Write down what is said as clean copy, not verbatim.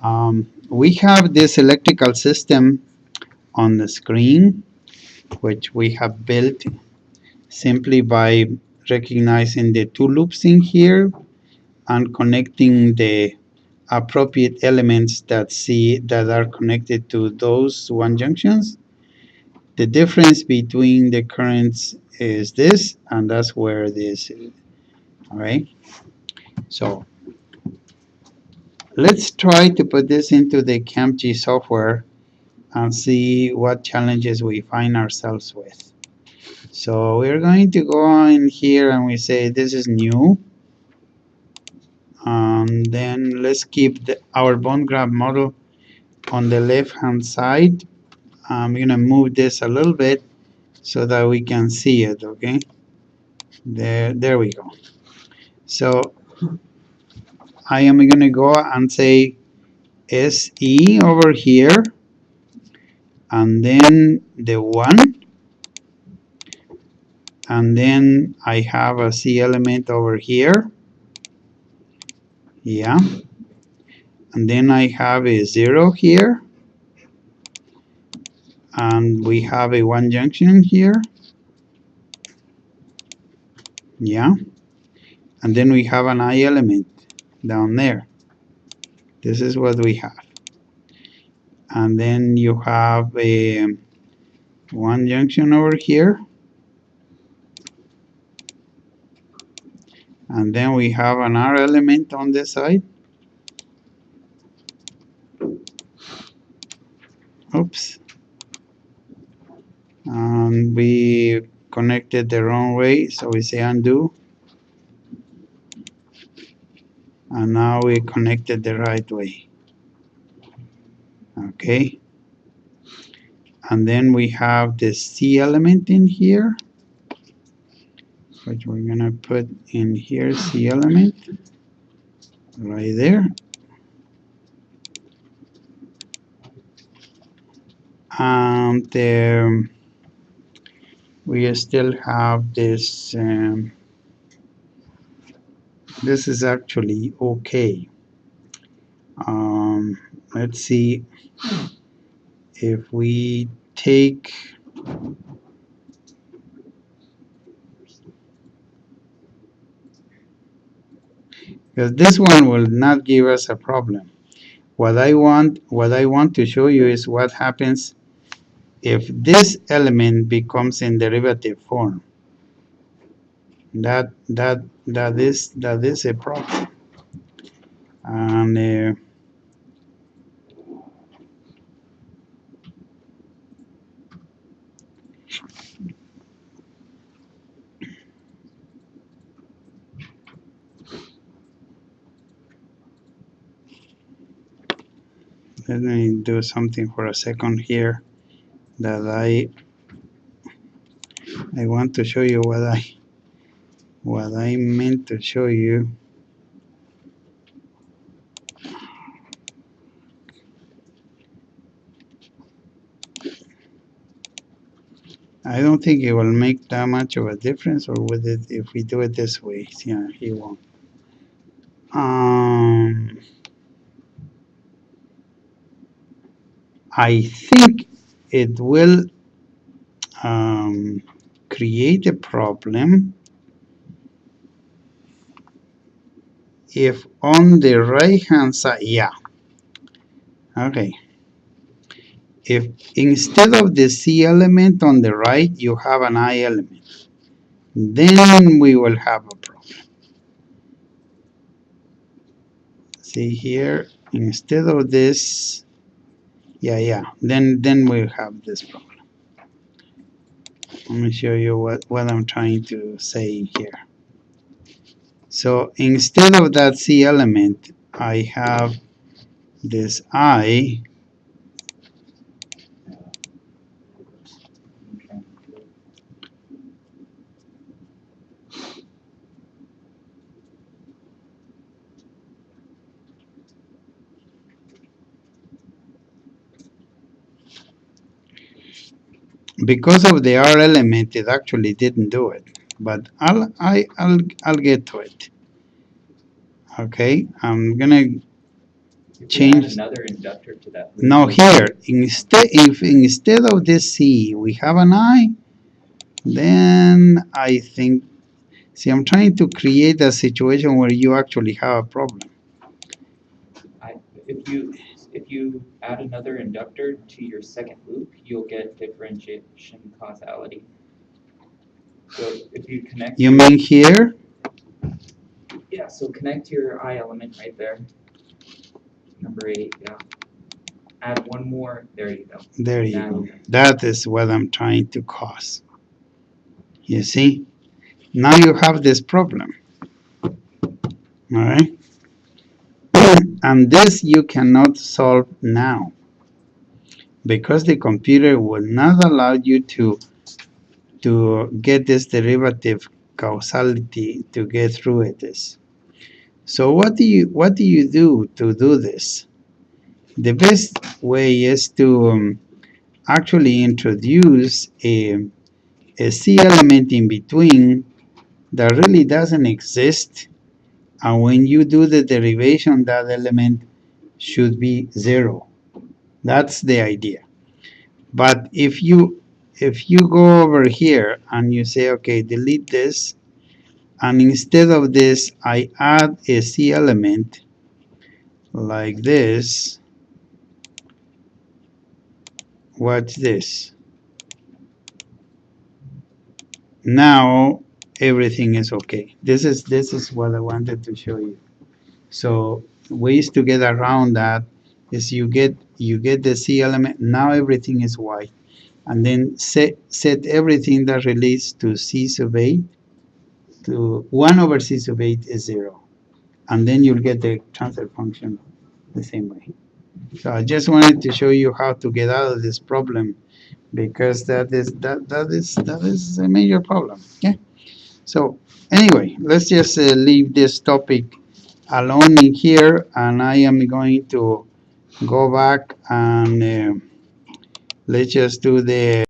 We have this electrical system on the screen, which we have built simply by recognizing the two loops in here and connecting the appropriate elements that are connected to those one junctions. The difference between the currents is this, and that's where this is. All right. So let's try to put this into the CampG software and see what challenges we find ourselves with. So we're going to go in here and we say this is new. Then let's keep our bone graft model on the left hand side. I'm going to move this a little bit so that we can see it, okay? There we go. So I am going to go and say SE over here, and then the 1, and then I have a C element over here, yeah, and then I have a 0 here, and we have a 1 junction here, yeah, and then we have an I element down there. This is what we have. And then you have a 1 junction over here, and then we have an R element on this side. Oops. And we connected the wrong way, so we say undo. And now we connected the right way. Okay. And then we have the C element in here, which we're gonna put in here, C element, right there. And we still have this, this is actually okay. Let's see if we take because this one will not give us a problem. What I want to show you is what happens if this element becomes in derivative form. That is a problem. And let me do something for a second here that I want to show you what I meant to show you. I don't think it will make that much of a difference, or with it if we do it this way. Yeah, it won't. I think it will create a problem if on the right hand side, yeah, okay, if instead of the C element on the right you have an I element, then we will have a problem. See here, instead of this, yeah, then we'll have this problem. Let me show you what I'm trying to say here. So instead of that C element, I have this I, because of the R element, it actually didn't do it, but I'll get to it. Okay, I'm gonna change. Another inductor to that loop. Now here, instead of this C, we have an I, then I think, see, I'm trying to create a situation where you actually have a problem. If you add another inductor to your second loop, you'll get differentiation causality. So if you connect. You mean here? Yeah, so connect your I element right there. Number 8, yeah. Add one more, there you go. There you go. That is what I'm trying to cause. You see? Now you have this problem. Alright? And this you cannot solve now, because the computer will not allow you to get this derivative causality to get through it. So what do you do to do this? The best way is to actually introduce a C element in between that really doesn't exist, and when you do the derivation, that element should be 0. That's the idea. But if you go over here and you say, okay, delete this, and instead of this I add a C element like this, watch this. Now everything is okay. This is what I wanted to show you. So ways to get around that is you get the C element. Now everything is white, and then set everything that relates to C sub 8 to 1 over C sub 8 is 0, and then you'll get the transfer function the same way. So I just wanted to show you how to get out of this problem, because that is a major problem. Okay. So anyway, let's just leave this topic alone in here, and I am going to go back and let's just do the